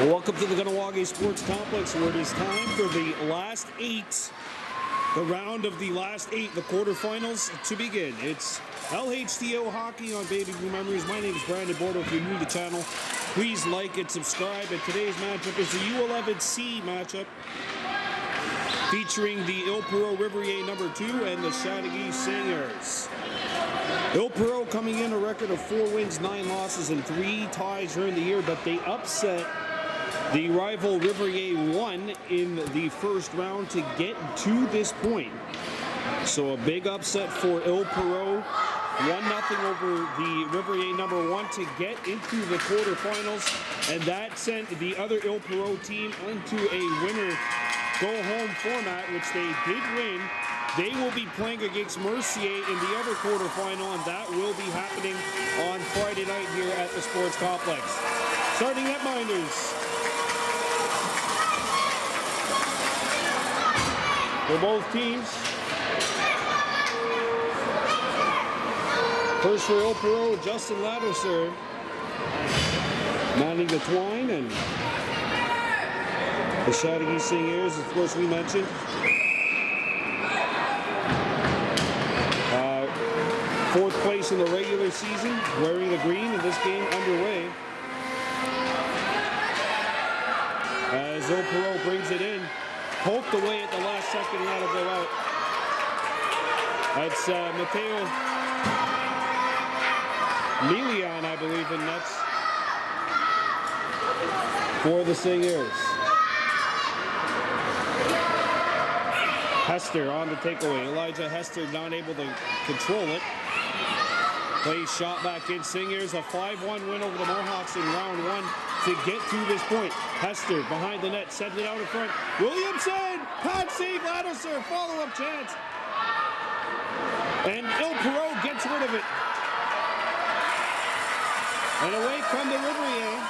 Welcome to the Kahnawake Sports Complex, where it is time for the last eight, the round of the last eight, the quarterfinals to begin. It's LHTO Hockey on Baby Blue Memories. My name is Brandon Bordeaux. If you're new to the channel, please like and subscribe. And today's matchup is the U-11C matchup, featuring the Île-Perrot Riveraîns #2 and the Chateauguay Seigneurs. Île-Perrot coming in a record of 4 wins, 9 losses, and 3 ties during the year, but they upset the rival Riveraîns 1 in the first round to get to this point. So a big upset for Île-Perrot, 1-0 over the Riveraîns #1 to get into the quarterfinals, and that sent the other Île-Perrot team into a winner go-home format, which they did win. They will be playing against Mercier in the other quarterfinal, and that will be happening on Friday night here at the Sports Complex. Starting at Minders. For both teams. First for Île-Perrot, Justin Ladouceur manning the twine, and the Chateauguay Seigneurs, of course, we mentioned. Fourth place in the regular season, wearing the green, in this game underway. As Île-Perrot brings it in, poked away at the last second, and that'll go out. That's Matteo Milian, I believe, in nets for the Seigneurs. Hester on the takeaway. Elijah Hester not able to control it. Plays shot back in. Seigneurs a 5-1 win over the Mohawks in round 1 to get to this point. Hester behind the net, sends it out in front. Williamson, pad save, Ladouceur, follow-up chance. And Île-Perrot gets rid of it. And away come the Riveraîns.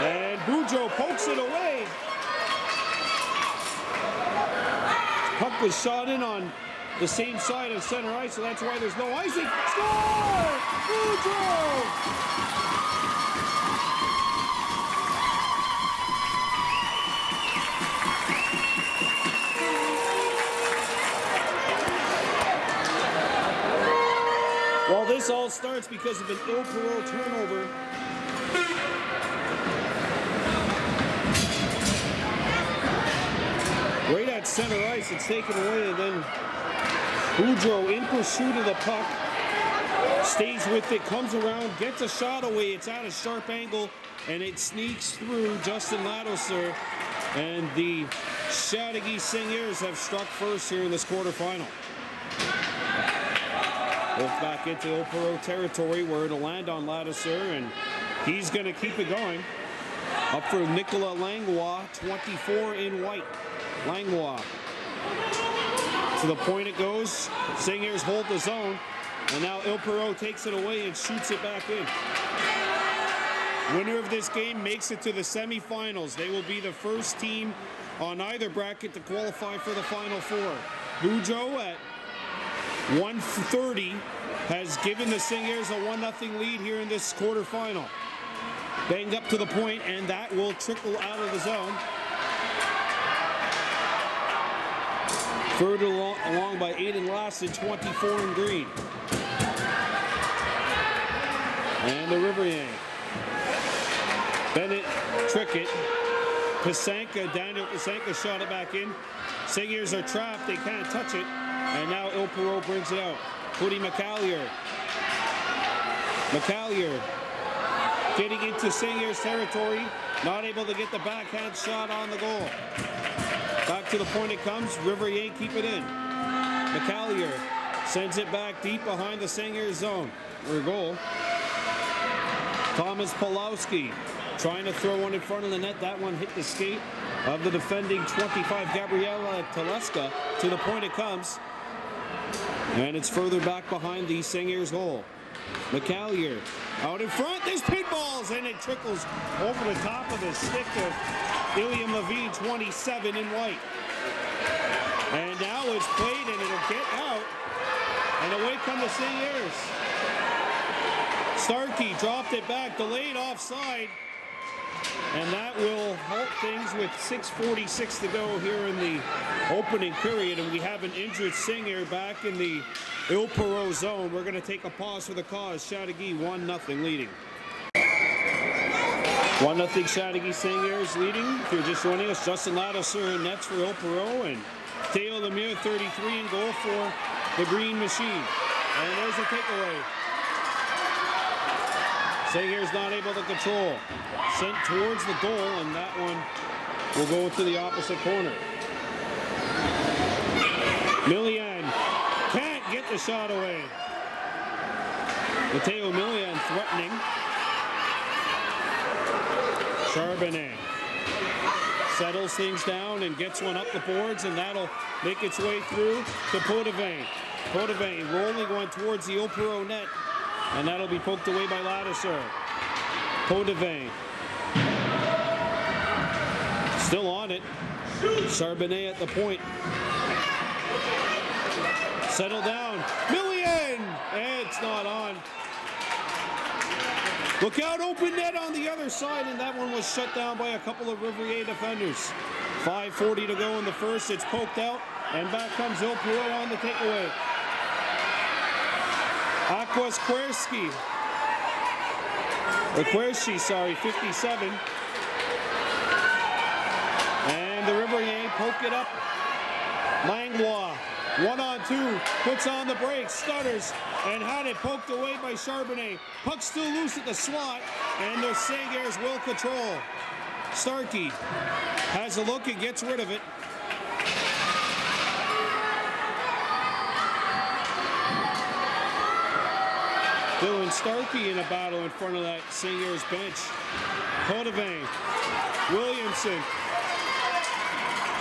And Bujo pokes it away. Puck was shot in on the same side of center ice, so that's why there's no icing. Score! Bujo! Well, this all starts because of an Île-Perrot turnover. Right at center ice, it's taken away, and then Bujo in pursuit of the puck, stays with it, comes around, gets a shot away. It's at a sharp angle, and it sneaks through Justin Ladouceur, and the Chateauguay Seigneurs have struck first here in this quarterfinal. Both back into Île-Perrot territory, where it'll land on Ladouceur, and he's going to keep it going. Up for Nicolas Langlois, 24 in white. Langlois. To the point it goes. Seigneurs hold the zone. And now Île-Perrot takes it away and shoots it back in. Winner of this game makes it to the semifinals. They will be the first team on either bracket to qualify for the Final Four. Bujo at 1:30 has given the Seigneurs a 1-0 lead here in this quarterfinal. Banged up to the point, and that will trickle out of the zone. Further along by Aiden Lasson, 24 in green. And the Riveraîns. Bennett, Trickett, Pasanka, Daniel Pasanka shot it back in. Seigneurs are trapped, they can't touch it. And now Île-Perrot brings it out. Cody McCallier. McCallier getting into Seigneurs territory, not able to get the backhand shot on the goal. Back to the point it comes. Riveraîns keep it in. McCallier sends it back deep behind the Seigneurs zone. For a goal. Thomas Pulowski trying to throw one in front of the net. That one hit the skate of the defending 25 Gabriela Teleska. To the point it comes. And it's further back behind the Seigneurs goal. McCallier out in front. There's pinballs, and it trickles over the top of the stick of Iliam Levine, 27 in white. And now it's played, and it'll get out. And away come the Seigneurs. Starkey dropped it back, delayed offside. And that will halt things with 6:46 to go here in the opening period. And we have an injured Seigneur back in the Île-Perrot zone. We're going to take a pause for the cause. Chateauguay 1-0 leading. 1-0 Chateauguay Seigneurs leading. If you're just joining us, Justin Ladouceur in nets for Île-Perrot and Théo Lemieux 33 in goal for the Green Machine. And there's a takeaway. Seigneurs not able to control. Sent towards the goal, and that one will go to the opposite corner. Millian can't get the shot away. Mateo Millian threatening. Charbonnet settles things down and gets one up the boards, and that'll make its way through to Potvin. Potvin rolling going towards the Île-Perrot net, and that'll be poked away by Ladouceur. Potvin still on it. Charbonnet at the point. Settle down. Millian! It's not on. Look out, open net on the other side, and that one was shut down by a couple of Riveraîns defenders. 5:40 to go in the first. It's poked out, and back comes Île-Perrot on the takeaway. Aquasquerski. 57. And the Riveraîns poke it up. Langlois, 1-on-2, puts on the brakes, stutters, and had it poked away by Charbonnet. Puck still loose at the slot, and the Seigneurs will control. Starkey has a look and gets rid of it. Dylan Starkey in a battle in front of that Seigneurs bench. Potvin,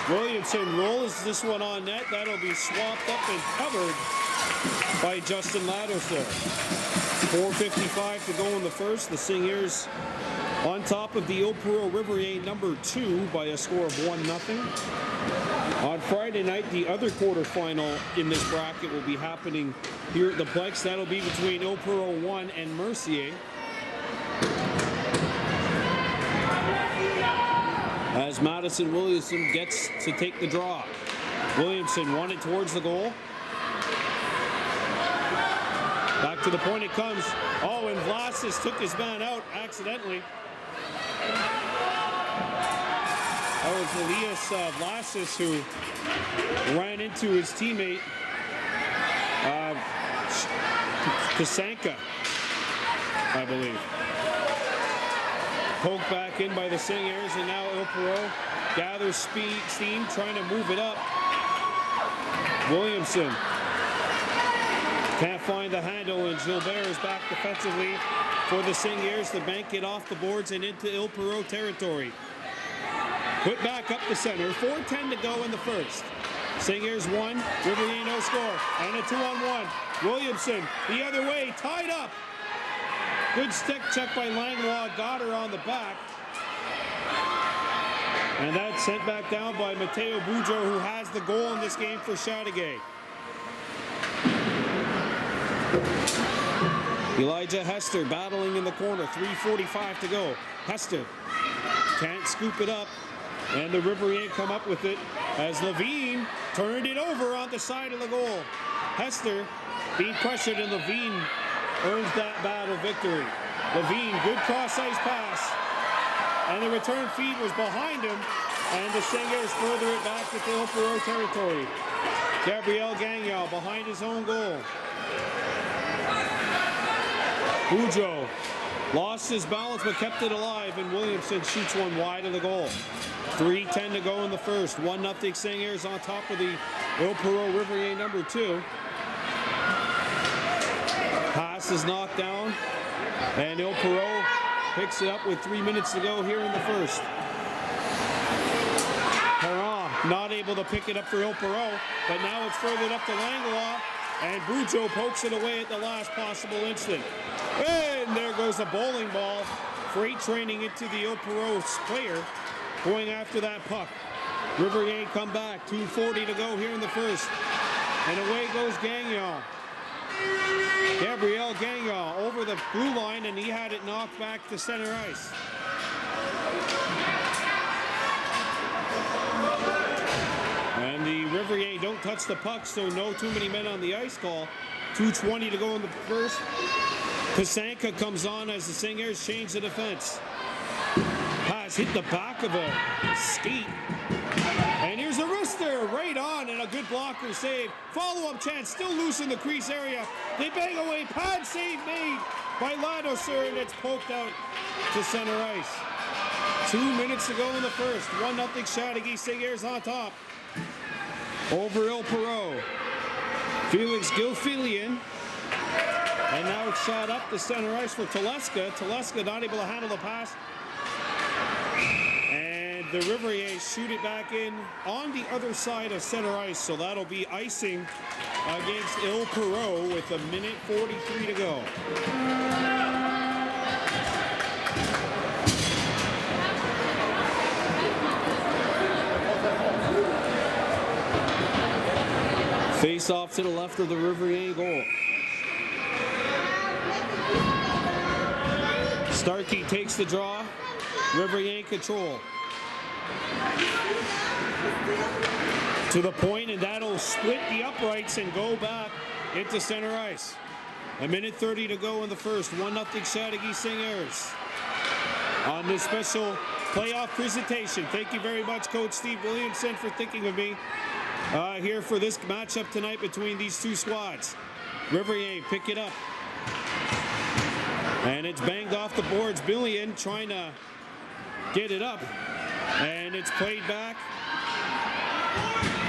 Williamson rolls this one on net. That'll be swapped up and covered by Justin Ladouceur. 4:55 to go in the first. The Seigneurs on top of the Île-Perrot Riveraîns number 2 by a score of 1-0. On Friday night, the other quarterfinal in this bracket will be happening here at the Plex. That'll be between Île-Perrot 1 and Mercier. As Madison Williamson gets to take the draw. Williamson won it towards the goal. Back to the point it comes. Oh, and Vlasis took his man out accidentally. That was Elias Vlasis who ran into his teammate, Kasanka, I believe. Poked back in by the Seigneurs, and now Île-Perrot gathers steam, trying to move it up. Williamson can't find the handle, and Gilbert is back defensively for the Seigneurs to bank it off the boards and into Île-Perrot territory. Put back up the center. 4:10 to go in the first. Seigneurs 1, Riveraîns no score, and a 2-on-1. Williamson the other way, tied up. Good stick check by Langlois, got her on the back. And that's sent back down by Mateo Boudreau, who has the goal in this game for Chateauguay. Elijah Hester battling in the corner, 3:45 to go. Hester can't scoop it up, and the Riveraîns come up with it as Levine turned it over on the side of the goal. Hester being pressured, and Levine earns that battle victory. Levine, good cross-ice pass, and the return feed was behind him, and the Seigneurs further it back to Île-Perrot territory. Gabriel Gagnon behind his own goal. Boudreau lost his balance but kept it alive, and Williamson shoots one wide of the goal. 3:10 to go in the first. 1-0 Seigneurs on top of the Île-Perrot Riveraîns number 2. Pass is knocked down, and Île-Perrot picks it up with 3 minutes to go here in the first. Perron not able to pick it up for Île-Perrot, but now it's furthered up to Langlois, and Boudreau pokes it away at the last possible instant. And there goes a bowling ball, freight training into the Île-Perrot player, going after that puck. Riveraîns come back, 2:40 to go here in the first, and away goes Gagnon. Gabriel Gagnon over the blue line, and he had it knocked back to center ice. And the Riverains don't touch the puck, so no too many men on the ice call. 2:20 to go in the first. Kasanka comes on as the Seigneurs change the defense. Pass hit the back of a skate. And here's a wrister right on, and a good blocker save. Follow-up chance, still loose in the crease area. They bang away, pad save made by Ladouceur, and it's poked out to center ice. 2 minutes to go in the first. 1-0 Chateauguay Seigneurs on top over Île-Perrot. Felix Gilfillian. And now it's shot up the center ice for Teleska. Teleska not able to handle the pass. And the Riverains shoot it back in on the other side of center ice. So that'll be icing against Île-Perrot with 1:43 to go. Face off to the left of the Riverains goal. Starkey takes the draw. Riverains control. To the point, and that'll split the uprights and go back into center ice. 1:30 to go in the first. 1-0 Chateauguay Seigneurs. On this special playoff presentation. Thank you very much, Coach Steve Williamson, for thinking of me here for this matchup tonight between these two squads. Riverains pick it up. And it's banged off the boards. Billion trying to get it up. And it's played back.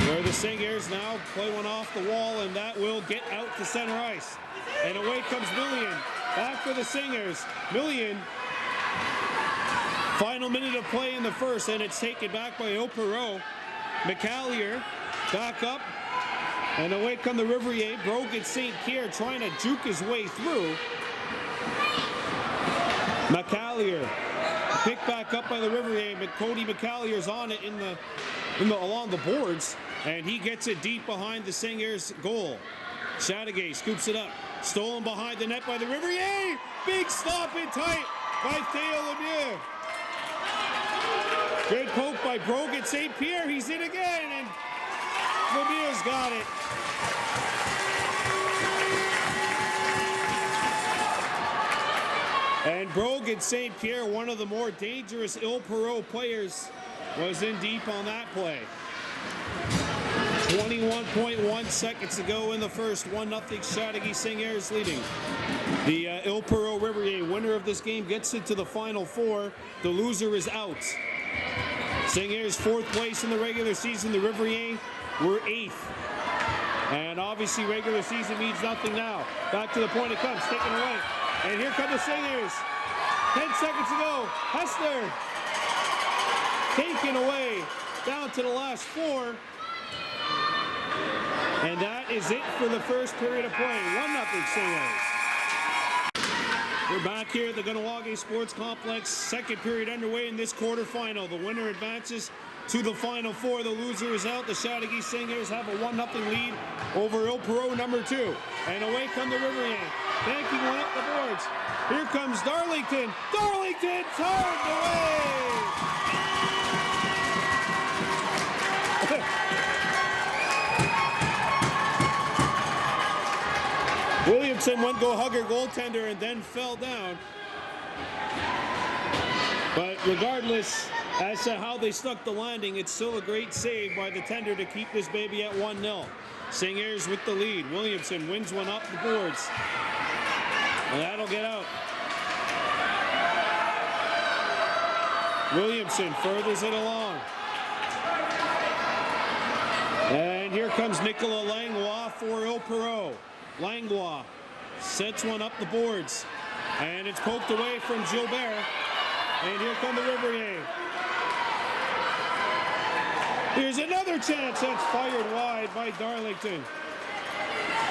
Where the Seigneurs now play one off the wall, and that will get out to center ice. And away comes Million. Back for the Seigneurs. Million. Final minute of play in the first, and it's taken back by Île-Perrot. McCallier back up. And away come the Riverains. Brogan St. Pierre trying to juke his way through. McCallier picked back up by the Riverains, but Cody McCallier's on it along the boards, and he gets it deep behind the Seigneurs' goal. Chateauguay scoops it up, stolen behind the net by the Riverains. Big stop in tight by Theo Lemieux. Good poke by Brogan St. Pierre. He's in again, and Lemieux's got it. And Brogan St. Pierre, one of the more dangerous Île-Perrot players, was in deep on that play. 21.1 seconds to go in the first. 1-0 Chateauguay Seigneurs leading. The Île-Perrot Riverains winner of this game gets into the Final Four. The loser is out. Seigneurs fourth place in the regular season. The Riverains were 8th. And obviously regular season means nothing now. Back to the point it comes, taken away. And here come the Seigneurs. 10 seconds to go. Hester taken away down to the last 4. And that is it for the first period of play. 1-0 Seigneurs. We're back here at the Kahnawake Sports Complex. Second period underway in this quarterfinal. The winner advances to the Final Four. The loser is out. The Chateauguay Seigneurs have a 1-0 lead over Île-Perrot number 2. And away come the Riverains. Banking one up the boards. Here comes Darlington. Darlington turned away. Williamson went go hug her goaltender and then fell down. But regardless as to how they stuck the landing, it's still a great save by the tender to keep this baby at 1-0. Seigneurs with the lead. Williamson wins one up the boards. And that'll get out. Williamson furthers it along. And here comes Nicolas Langlois for Île-Perrot. Langlois sets one up the boards. And it's poked away from Gilbert. And here come the Riverains. Here's another chance that's fired wide by Darlington.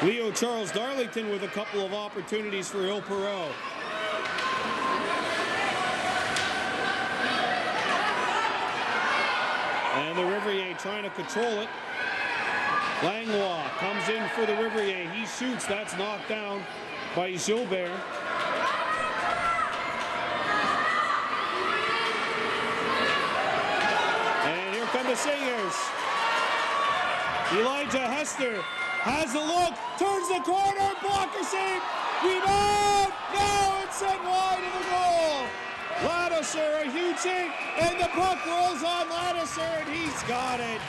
Leo Charles Darlington with a couple of opportunities for Île-Perrot. And the Riverains trying to control it. Langlois comes in for the Riverains. He shoots. That's knocked down by Gilbert. And here come the Seigneurs. Elijah Hester has a look, turns the corner, blocker save, rebound, now it's sent wide of the goal. Ladouceur, a huge hit, and the puck rolls on Ladouceur, and he's got it.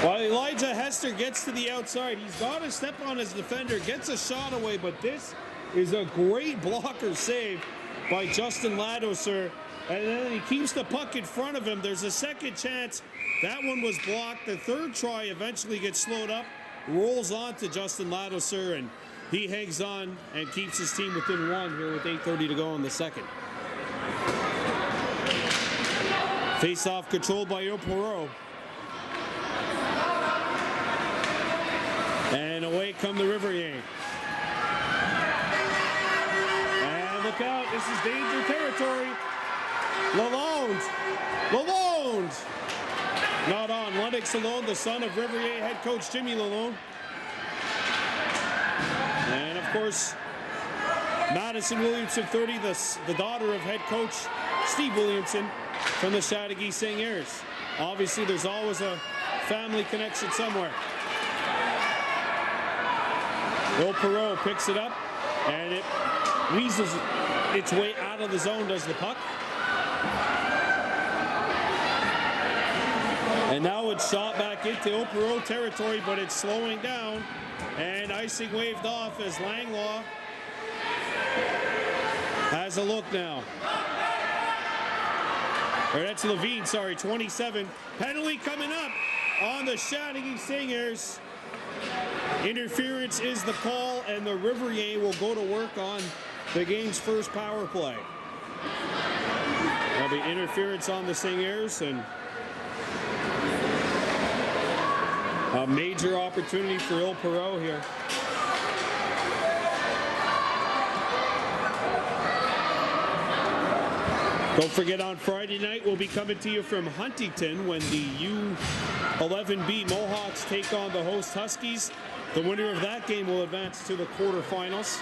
While Elijah Hester gets to the outside, he's got to step on his defender, gets a shot away, but this is a great blocker save by Justin Ladouceur. And then he keeps the puck in front of him. There's a second chance. That one was blocked. The third try eventually gets slowed up, rolls on to Justin Ladouceur, and he hangs on and keeps his team within one here with 8:30 to go in the second. Face-off controlled by Île-Perrot. And away come the Riverains. And look out, this is danger territory. Lalonde, not on. Lennox Lalonde, the son of Riverains head coach Jimmy Lalonde. And of course, Madison Williamson, 30, the daughter of head coach Steve Williamson from the Chateauguay Seigneurs. Obviously, there's always a family connection somewhere. Île-Perrot picks it up, and it weasels its way out of the zone, does the puck. And now it's shot back into Île-Perrot territory, but it's slowing down. And icing waved off as Langlois has a look now. Or that's Levine, sorry, 27. Penalty coming up on the Chateauguay Seigneurs. Interference is the call, and the Riverains will go to work on the game's first power play. There'll be interference on the Seigneurs, and a major opportunity for Île-Perrot here. Don't forget, on Friday night, we'll be coming to you from Huntington when the U-11B Mohawks take on the host Huskies. The winner of that game will advance to the quarterfinals.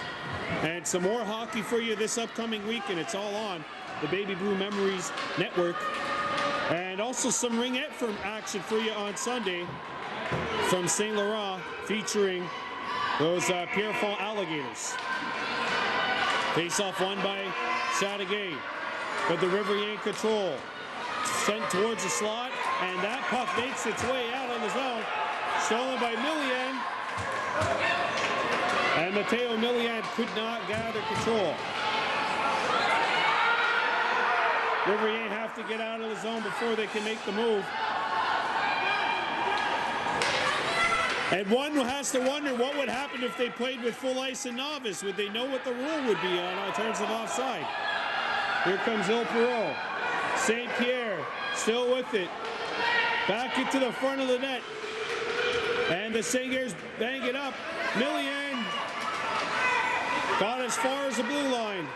And some more hockey for you this upcoming week, and it's all on the Baby Blue Memories Network. And also some ringette from action for you on Sunday from St. Laurent, featuring those Pierrefonds Alligators. Face-off won by Chateauguay, but the Riverains control. Sent towards the slot, and that puck makes its way out on the zone. Stolen by Millian. And Matteo Millian could not gather control. Riverains have to get out of the zone before they can make the move. And one has to wonder what would happen if they played with full ice and novice. Would they know what the rule would be in terms of offside? Here comes Île-Perrot. St. Pierre still with it. Back into the front of the net. And the Seigneurs bang it up. Millian got as far as the blue line.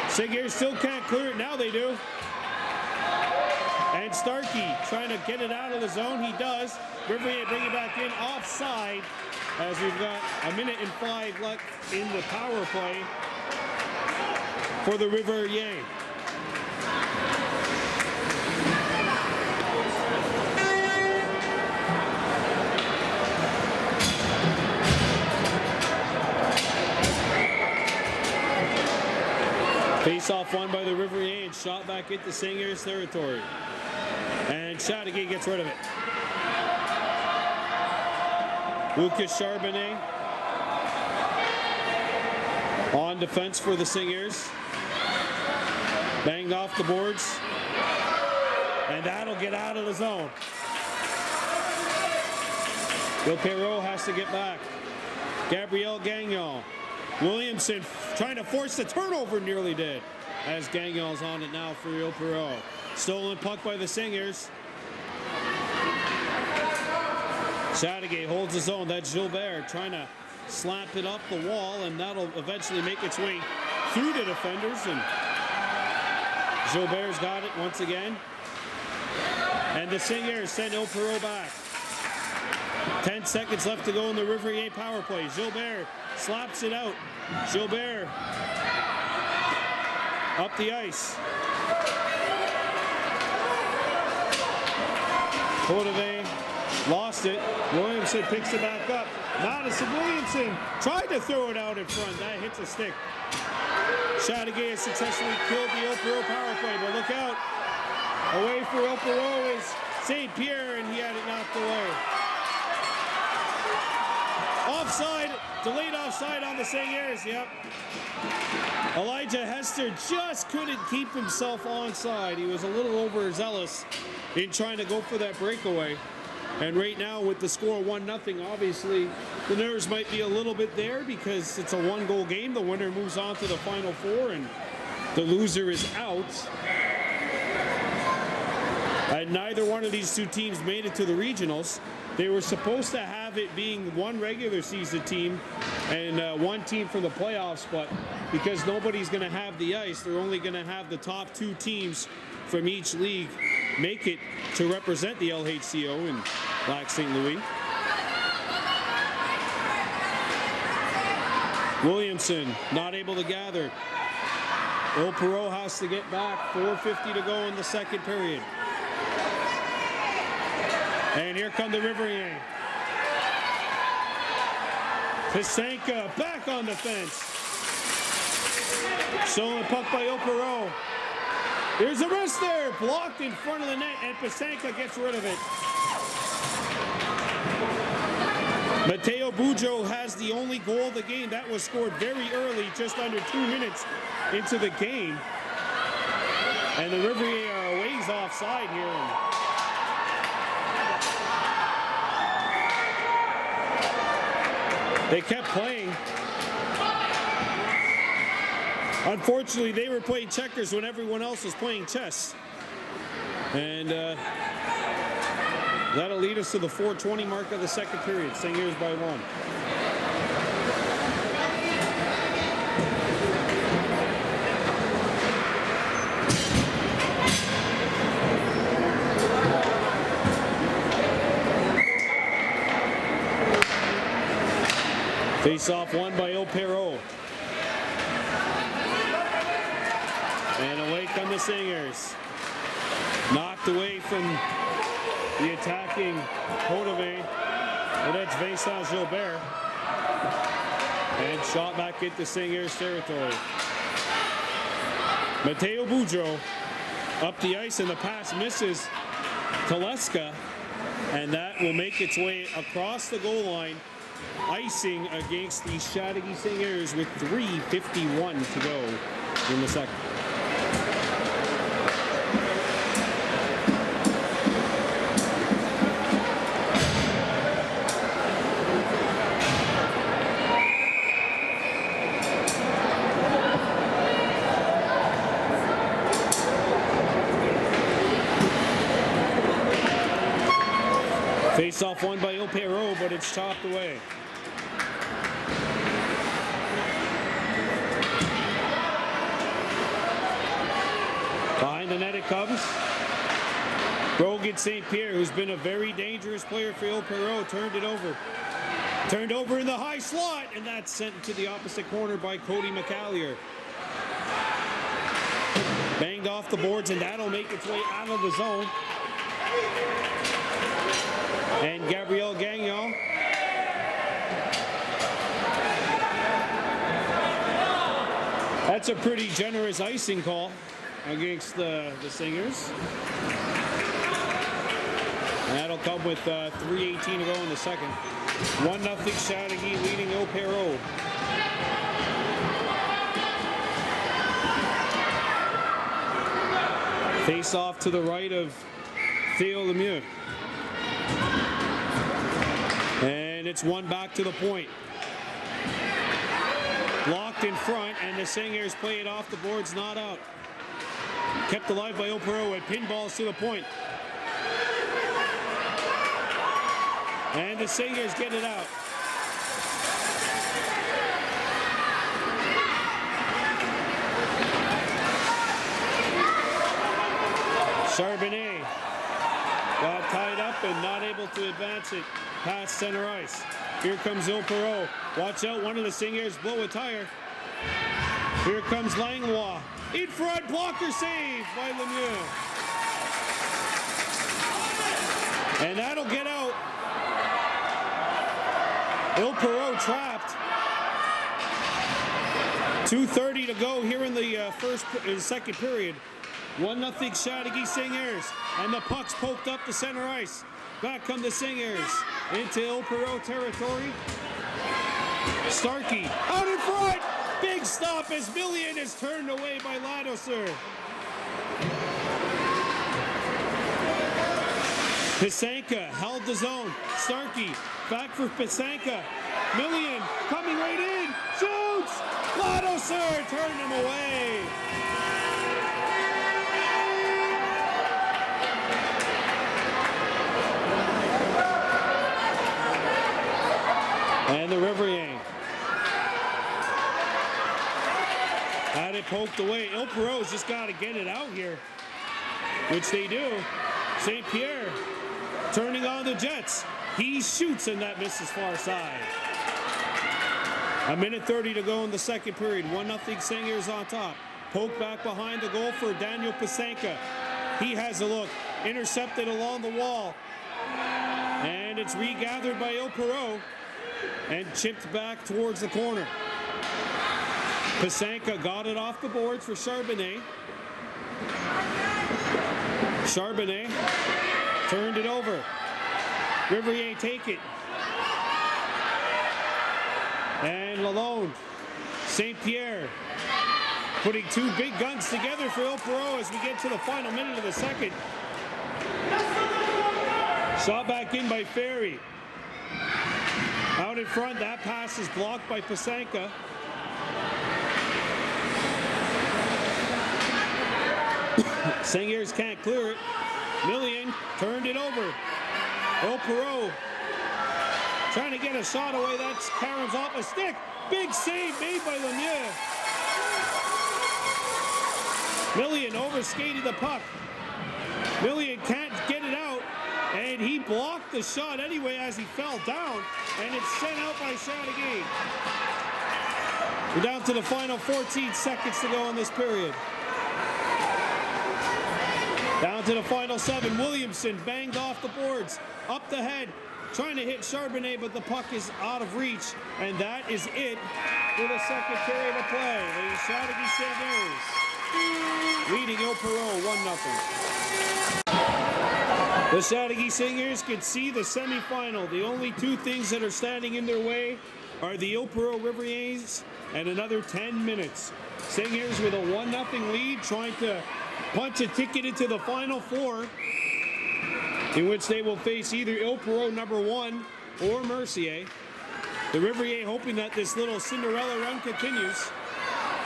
Seigneurs still can't clear it. Now they do. And Starkey trying to get it out of the zone. He does. Riverains bring it back in offside as we've got 1:05 left in the power play for the Riverains. Face-off won by the Riverains, shot back into Seigneurs territory. And Chateauguay gets rid of it. Lucas Charbonnet on defense for the Seigneurs. Banged off the boards. And that'll get out of the zone. Île-Perrot has to get back. Gabriel Gagnon. Williamson trying to force the turnover, nearly did, as Gagnon's on it now for Île-Perrot. Stolen puck by the Seigneurs. Chateauguay holds his own. That's Gilbert trying to slap it up the wall, and that'll eventually make its way through the defenders. And Gilbert's got it once again. And the Seigneurs send Île-Perrot back. 10 seconds left to go in the Riveraîns power play. Gilbert slaps it out. Gilbert up the ice. Coupe lost it. Williamson picks it back up. Madison Williamson tried to throw it out in front. That hits a stick. Chateauguay has successfully killed the Île-Perrot power play, but look out. Away for Île-Perrot is St. Pierre, and he had it knocked away. Offside, delayed offside on the Seigneurs, yep. Elijah Hester just couldn't keep himself onside. He was a little overzealous in trying to go for that breakaway. And right now with the score 1-0, obviously the nerves might be a little bit there because it's a one-goal game. The winner moves on to the Final Four and the loser is out. And neither one of these two teams made it to the regionals. They were supposed to have it being one regular season team and one team from the playoffs, but because nobody's going to have the ice, they're only going to have the top two teams from each league make it to represent the LHCO in Lac St. Louis. Williamson not able to gather. Île-Perrot has to get back. 4:50 to go in the second period. And here come the Riveraîns. Pisanka back on the fence. Stolen puck by Île-Perrot. There's a wrist there, blocked in front of the net, and Pisanka gets rid of it. Mateo Boudreau has the only goal of the game. That was scored very early, just under 2 minutes into the game. And the Riveraîns are a ways offside here. They kept playing. Unfortunately, they were playing checkers when everyone else was playing chess. And that'll lead us to the 4:20 mark of the second period. Seigneurs by 1. Face-off won by Île-Perrot. And away come the Seigneurs. Knocked away from the attacking Coupe. And that's Vincent Gilbert. And shot back into Seigneurs territory. Mateo Boudreau up the ice, and the pass misses Teleska. And that will make its way across the goal line, icing against the Chateauguay Seigneurs with 3:51 to go in the second. Face-off won by Île-Perrot, but it's chopped away. Behind the net it comes. Brogan St. Pierre, who's been a very dangerous player for Île-Perrot, turned it over. Turned over in the high slot, and that's sent to the opposite corner by Cody McCallier. Banged off the boards, and that'll make its way out of the zone. And Gabriel Gagnon. That's a pretty generous icing call against the Seigneurs. And that'll come with 3:18 to go in the second. 1-0 Chateauguay leading Île-Perrot. Face off to the right of Theo Lemieux. And it's one back to the point. Blocked in front, and the Seigneurs play it off the boards, not out. Kept alive by Île-Perrot with pinballs to the point. And the Seigneurs get it out. Charbonnet got tied up and not able to advance it past center ice. Here comes Île-Perrot. Watch out, one of the Seigneurs blow a tire. Here comes Langlois. In front, blocker save by Lemieux. And that'll get out. Île-Perrot trapped. 2:30 to go here in the second period. 1-0 Chateauguay Seigneurs. And the puck's poked up the center ice. Back come the Seigneurs into Île-Perrot territory. Starkey out in front. Big stop as Million is turned away by Ladouceur. Pisanka held the zone. Starkey back for Pisanka. Million coming right in. Shoots! Ladouceur turned him away. And the Riveraîns had it poked away. Île-Perrot's just got to get it out here, which they do. St. Pierre turning on the Jets. He shoots and that misses far side. 1:30 to go in the second period. 1-0 Seigneurs on top. Poke back behind the goal for Daniel Pisanka. He has a look. Intercepted along the wall. And it's regathered by Île-Perrot and chipped back towards the corner. Pisanka got it off the boards for Charbonnet. Charbonnet turned it over. Riveraîns take it. And Lalonde. St. Pierre putting two big guns together for Île-Perrot as we get to the final minute of the second. Shot back in by Ferry. Out in front, that pass is blocked by Pisanka. Seigneurs can't clear it. Million turned it over. Île-Perrot trying to get a shot away. That's Caron's off a stick. Big save made by Lemieux. Million overskated the puck. Million can't get it out. And he blocked the shot anyway as he fell down. And it's sent out by Chateauguay. We're down to the final 14 seconds to go in this period. Down to the final 7. Williamson banged off the boards. Up the head. Trying to hit Charbonnet, but the puck is out of reach. And that is it for the second period of play. The Chateauguay Seigneurs leading Île-Perrot 1-0. The Chateauguay Seigneurs can see the semifinal. The only two things that are standing in their way are the Île-Perrot Riveraîns and another 10 minutes. Seigneurs with a 1-0 lead, trying to punch a ticket into the Final Four, in which they will face either Île-Perrot #1 or Mercier. The Riveraîns hoping that this little Cinderella run continues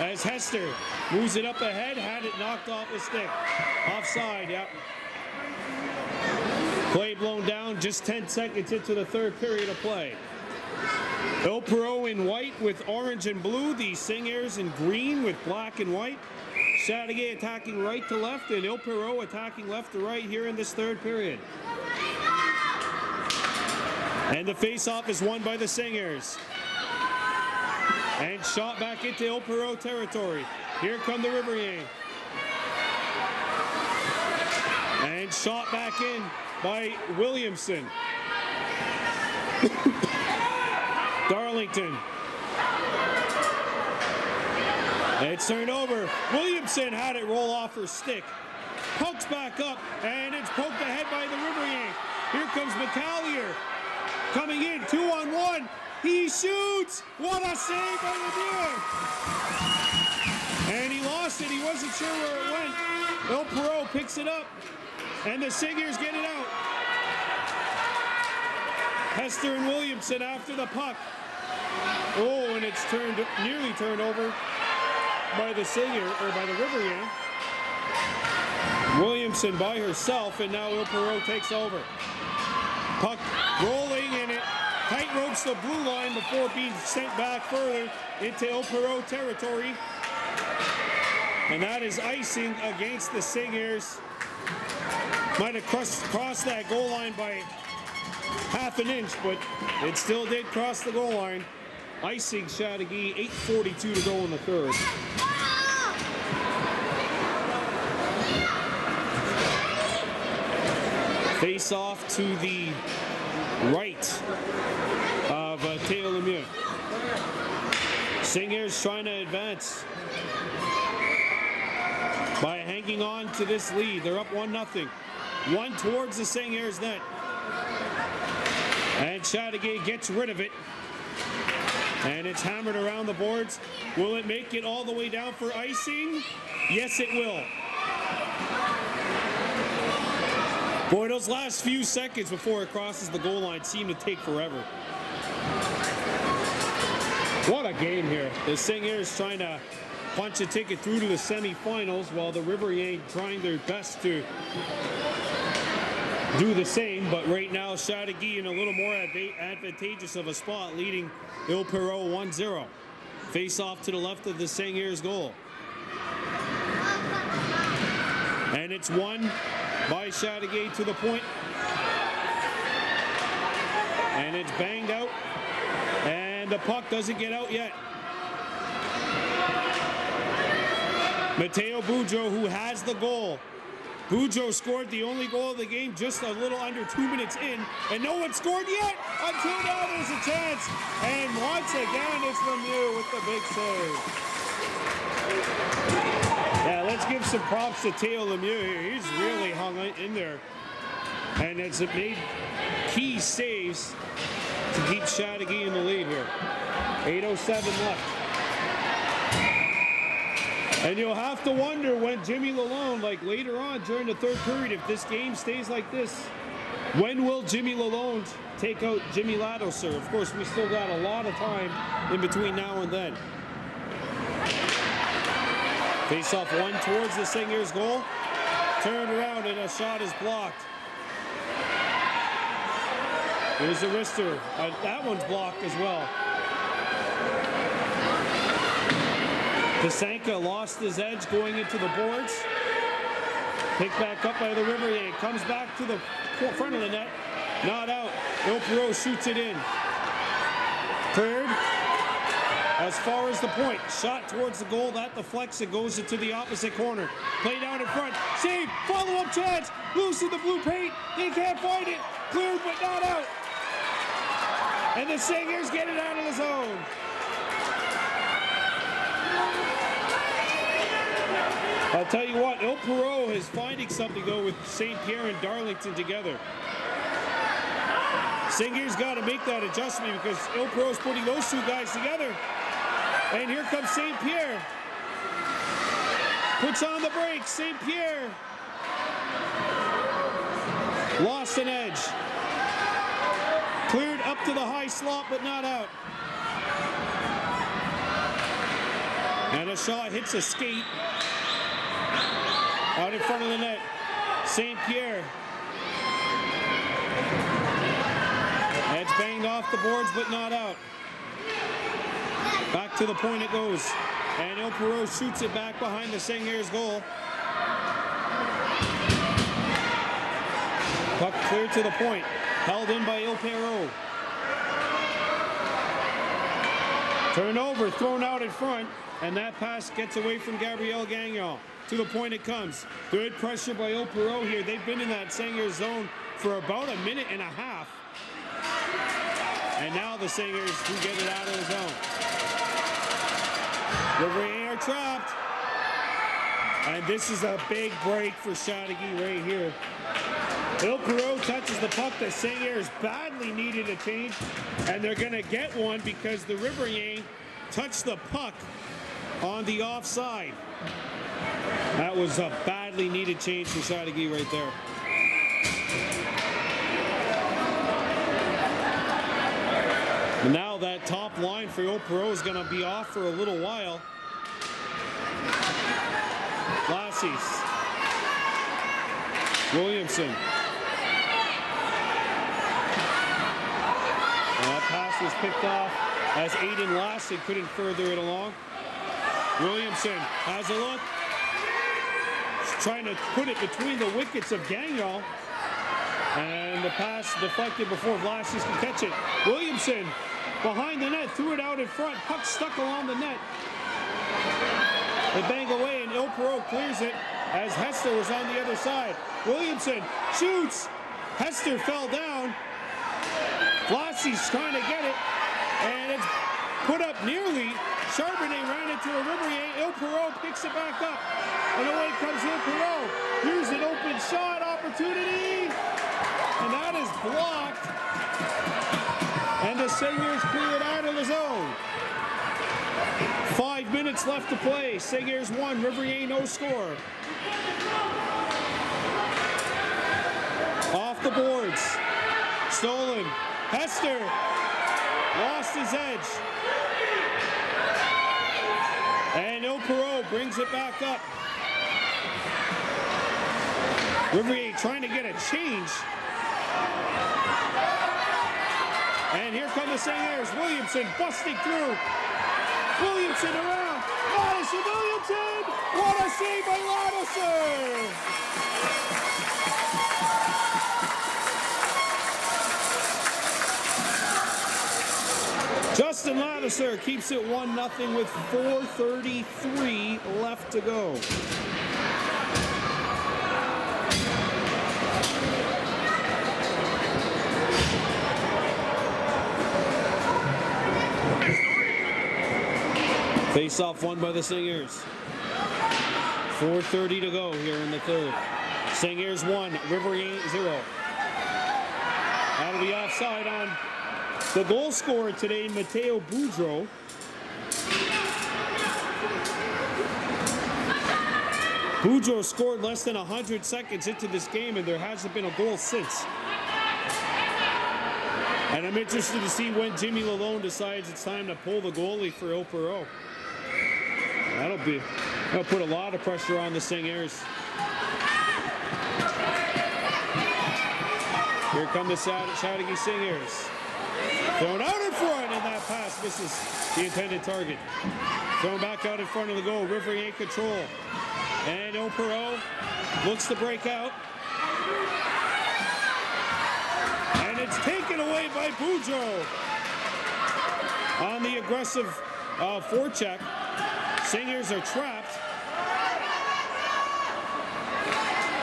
as Hester moves it up ahead, had it knocked off the stick. Offside, yep. Play blown down just 10 seconds into the third period of play. Île-Perrot in white with orange and blue. The Seigneurs in green with black and white. Chateauguay attacking right to left and Île-Perrot attacking left to right here in this third period. And the face-off is won by the Seigneurs. And shot back into Île-Perrot territory. Here come the Riveraîns. And shot back in by Williamson. Darlington. It's turned over. Williamson had it roll off her stick. Pokes back up, and it's poked ahead by the Riveraîns. Here comes McCallier. Coming in, 2-on-1. He shoots! What a save by Lemieux! And he lost it. He wasn't sure where it went. Île-Perrot picks it up, and the Seigneurs get it out. Hester and Williamson after the puck. Oh, and it's nearly turned over by the Seigneur, or by the Riveraîns. Williamson by herself, and now Île-Perrot takes over. Puck rolling, and it tight ropes the blue line before being sent back further into Île-Perrot territory. And that is icing against the Seigneurs Might have crossed that goal line by half an inch, but it still did cross the goal line. Icing Chateauguay, 8:42 to go in the third. Face off to the right of Théo Lemieux. Seigneurs trying to advance by hanging on to this lead. They're up 1-0. One towards the Seigneurs net. And Chateauguay gets rid of it. And it's hammered around the boards. Will it make it all the way down for icing? Yes, it will. Boy, those last few seconds before it crosses the goal line seem to take forever. What a game here. The Seigneurs trying to punch a ticket through to the semifinals while the Riveraîns trying their best to do the same. But right now, Chateauguay in a little more advantageous of a spot, leading Île-Perrot 1-0. Face off to the left of the Seigneurs goal. And it's won by Chateauguay to the point. And it's banged out. And the puck doesn't get out yet. Mateo Bujo, who has the goal. Bujo scored the only goal of the game just a little under 2 minutes in. And no one scored yet until now there's a chance. And once again, it's Lemieux with the big save. Yeah, let's give some props to Théo Lemieux here. He's really hung in there. And it's made key saves to keep Chateauguay in the lead here. 8:07 left. And you'll have to wonder when Jimmy Lalonde, like later on during the third period, if this game stays like this, when will Jimmy Lalonde take out Jimmy Ladouceur? Of course, we still got a lot of time in between now and then. Face off one towards the Seigneurs goal. Turned around and a shot is blocked. Here's the wrister. That one's blocked as well. Pasanka lost his edge going into the boards. Picked back up by the Riveraîns. Comes back to the front of the net. Not out. Île-Perrot shoots it in. Cleared. As far as the point, shot towards the goal, that deflects, it goes into the opposite corner. Play down in front, save, follow-up chance, loose in the blue paint, they can't find it, cleared but not out. And the Seigneurs get it out of the zone. I'll tell you what, Île-Perrot is finding something though with St. Pierre and Darlington together. Seigneurs got to make that adjustment because Île-Perrot's putting those two guys together. And here comes St. Pierre. Puts on the brakes. St. Pierre lost an edge. Cleared up to the high slot, but not out. And a shot hits a skate out in front of the net. St. Pierre. It's banged off the boards, but not out. Back to the point it goes. And Île-Perrot shoots it back behind the Seigneurs goal. Puck cleared to the point. Held in by Île-Perrot. Turnover, thrown out in front. And that pass gets away from Gabriel Gagnon. To the point it comes. Good pressure by Île-Perrot here. They've been in that Seigneurs zone for about a minute and a half. And now the Seigneurs can get it out of the zone. Riveraîns are trapped. And this is a big break for Chateauguay right here. Île-Perrot touches the puck. The Seigneurs badly needed a change. And they're going to get one because the Riveraîns touched the puck on the offside. That was a badly needed change for Chateauguay right there. Now that top line for Île-Perrot is going to be off for a little while. Lassies. Williamson. And that pass was picked off as Aiden Lassie couldn't further it along. Williamson has a look. trying to put it between the wickets of Gagnon. And the pass deflected before Vlasic could catch it. Williamson behind the net, threw it out in front. Puck stuck along the net. They bang away and Île-Perrot clears it as Hester was on the other side. Williamson shoots. Hester fell down. Vlasic's trying to get it. And it's put up nearly. Charbonnet ran into a Riveraîns. Île-Perrot picks it back up. And away comes Île-Perrot. Here's an open shot opportunity. And that is blocked. And the Seigneurs clear it out of the zone. 5 minutes left to play. Seigneurs 1, Riveraîns no score. Off the boards. Stolen. Hester lost his edge. And Île-Perrot brings it back up. Riveraîns trying to get a change. And here come the Seigneurs. Williamson busting through. Williamson around. Ladisher Williamson! What a save by Ladisher! Justin Ladisher keeps it 1-0 with 4:33 left to go. Face-off won by the Seigneurs. 4:30 to go here in the third. Seigneurs 1, Riveraîns 0. That'll be offside on the goal scorer today, Matteo Boudreau. Boudreau scored less than 100 seconds into this game, and there hasn't been a goal since. And I'm interested to see when Jimmy Lalonde decides it's time to pull the goalie for Île-Perrot. That'll put a lot of pressure on the Seigneurs. Here come the Chateauguay Seigneurs. Thrown out in front, and that pass misses the intended target. Thrown back out in front of the goal. Riveraîns control. And Île-Perrot looks to break out. And it's taken away by Boudreau on the aggressive forecheck. Seigneurs are trapped.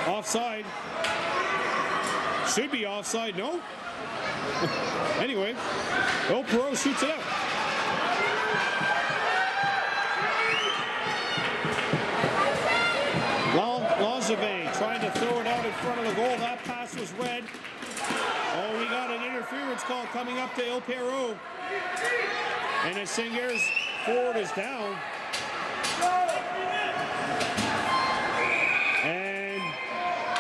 Offside. Should be offside, no? Anyway, Île-Perrot shoots it out. Langevin trying to throw it out in front of the goal. That pass was red. Oh, we got an interference call coming up to Île-Perrot. And the Seigneurs forward is down. And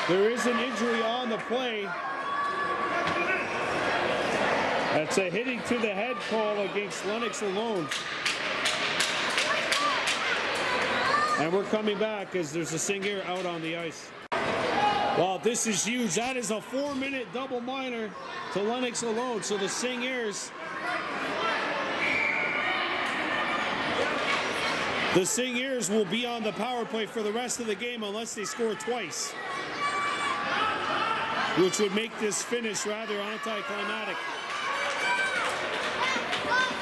there is an injury on the play. That's a hitting to the head call against Lennox Lalonde. And we're coming back as there's a Seigneur out on the ice. Wow, this is huge. That is a 4-minute double minor to Lennox Lalonde. So the Seigneurs will be on the power play for the rest of the game unless they score twice, which would make this finish rather anticlimactic.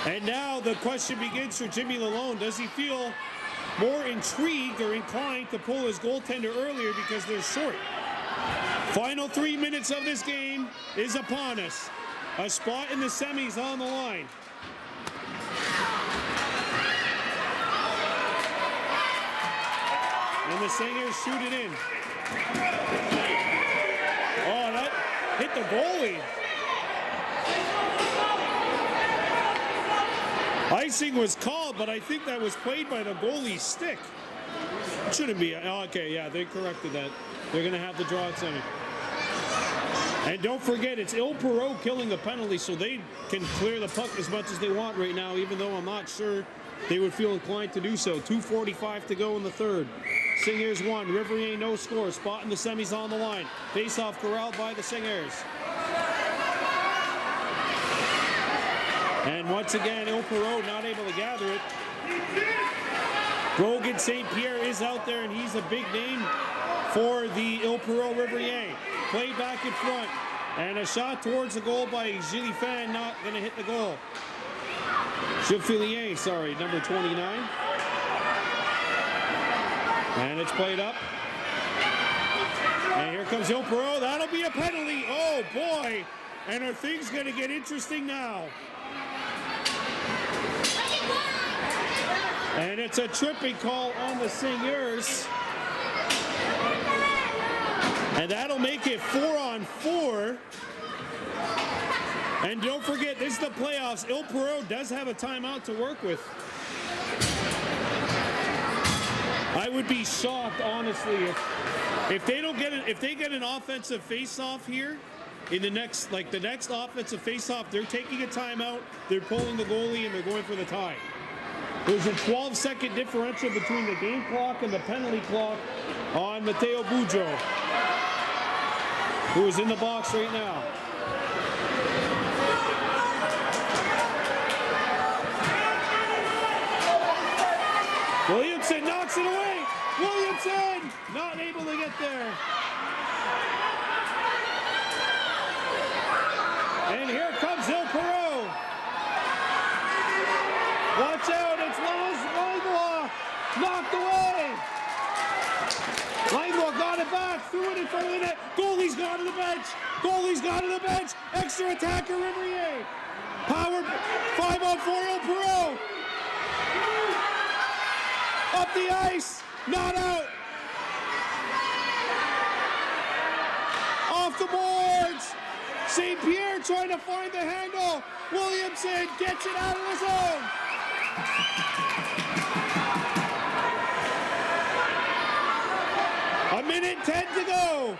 And now the question begins for Jimmy Lalonde. Does he feel more intrigued or inclined to pull his goaltender earlier because they're short? Final 3 minutes of this game is upon us. A spot in the semis on the line. And the Seigneurs shoot it in. Oh, that hit the goalie. Icing was called, but I think that was played by the goalie's stick. It shouldn't be. Oh, okay, yeah, they corrected that. They're going to have the draw at center. And don't forget, it's Île-Perrot killing the penalty, so they can clear the puck as much as they want right now, even though I'm not sure they would feel inclined to do so. 2:45 to go in the third. Seigneurs 1, Riveraîns no score. Spot in the semis on the line. Face-off corralled by the Seigneurs. And once again, Île-Perrot not able to gather it. Brogan St. Pierre is out there, and he's a big name for the Île-Perrot Riveraîns. Play back in front. And a shot towards the goal by Gilifan, not going to hit the goal. Gilifillier, sorry, number 29. And it's played up. And here comes Île-Perrot. That'll be a penalty. Oh, boy. And are things going to get interesting now? And it's a tripping call on the Seigneurs. And that'll make it 4-on-4. And don't forget, this is the playoffs. Île-Perrot does have a timeout to work with. I would be shocked, honestly, if they don't get it. If they get an offensive face-off here in the next offensive face-off, they're taking a timeout, they're pulling the goalie, and they're going for the tie. There's a 12-second differential between the game clock and the penalty clock on Matteo Boudreau, who is in the box right now. Williamson knocks it away. Williamson not able to get there. And here comes Île-Perrot. Watch out, it's Langlois. Knocked away. Langlois got it back, threw it in front of the net. Goalie's gone to the bench. Goalie's gone to the bench. Extra attacker, Riveraîns. Power 5-on-4, Île-Perrot. Up the ice, not out. Off the boards. St. Pierre trying to find the handle. Williamson gets it out of the zone. A minute 10 to go.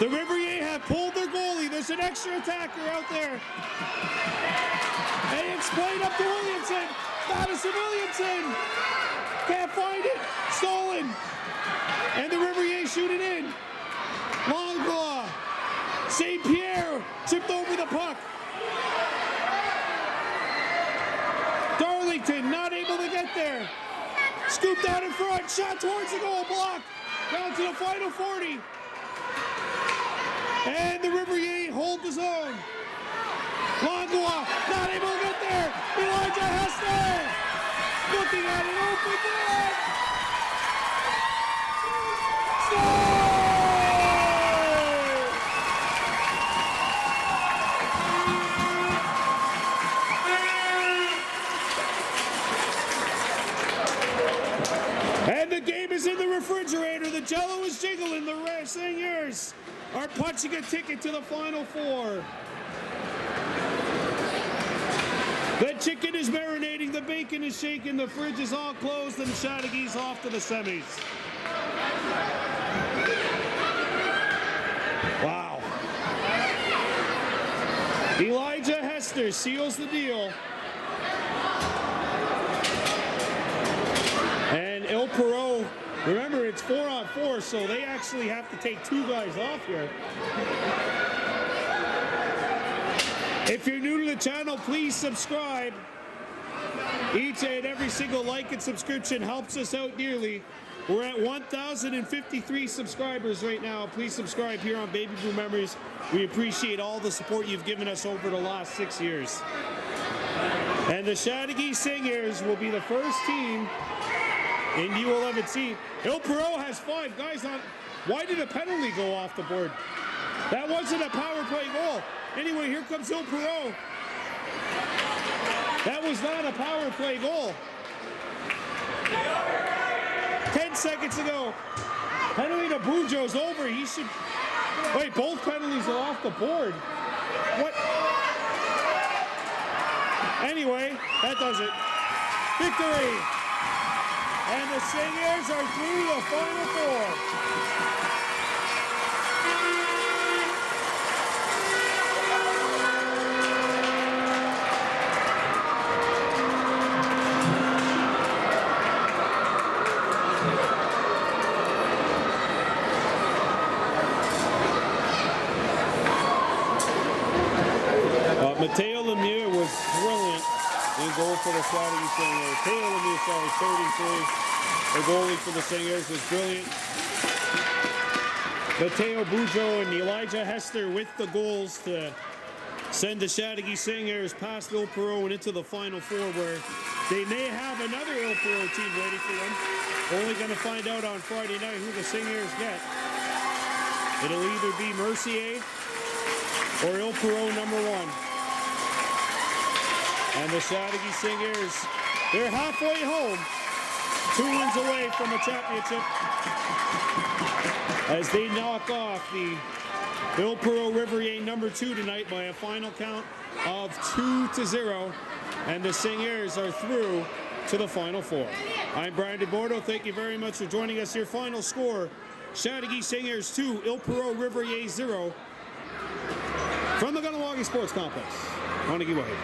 The Riveraîns have pulled their goalie. There's an extra attacker out there. And it's played up to Williamson. Madison Williamson. Can't find it. Stolen. And the Riveraîns shoot it in. Langlois. St. Pierre tripped over the puck. Darlington not able to get there. Scooped out in front. Shot towards the goal. Blocked. Down to the final 40. And the Riveraîns hold the zone. Langlois not able to get there. Elijah Hester looking at an open net. Score! And the game is in the refrigerator. The jello is jiggling. The Seigneurs are punching a ticket to the Final Four. The chicken is marinating, the bacon is shaking, the fridge is all closed, and Chateaugay's off to the semis. Wow. Elijah Hester seals the deal. And Île-Perrot, remember it's 4-on-4, so they actually have to take two guys off here. If you're new to the channel, please subscribe. Each and every single like and subscription helps us out dearly. We're at 1,053 subscribers right now. Please subscribe here on Baby Blue Memories. We appreciate all the support you've given us over the last 6 years. And the Chateauguay Seigneurs will be the first team in U-11C. Île-Perrot has 5 guys on. Why did a penalty go off the board? That wasn't a power play goal. Anyway, here comes Île-Perrot. That was not a power play goal. 10 seconds to go. Penalty to Boudreau's over. He should... Wait, both penalties are off the board. What? Anyway, that does it. Victory! And the Seigneurs are through the Final Four. Mateo Lemieux was brilliant in goal for the Chateauguay Seigneurs. Mateo Lemieux, sorry, 33. The goalie for the Seigneurs was brilliant. Mateo Bujo and Elijah Hester with the goals to send the Chateauguay Seigneurs past Île-Perrot and into the Final Four, where they may have another Île-Perrot team waiting for them. Only going to find out on Friday night who the Seigneurs get. It'll either be Mercier or Île-Perrot #1. And the Chateauguay Seigneurs, they're halfway home. 2 wins away from a championship as they knock off the Île-Perrot Riveraîns #2 tonight by a final count of 2-0. And the Seigneurs are through to the Final Four. I'm Brian DeBordo. Thank you very much for joining us. Your final score, Chateauguay Seigneurs 2, Île-Perrot Riveraîns 0 from the Kahnawake Sports Complex. Kahnawake.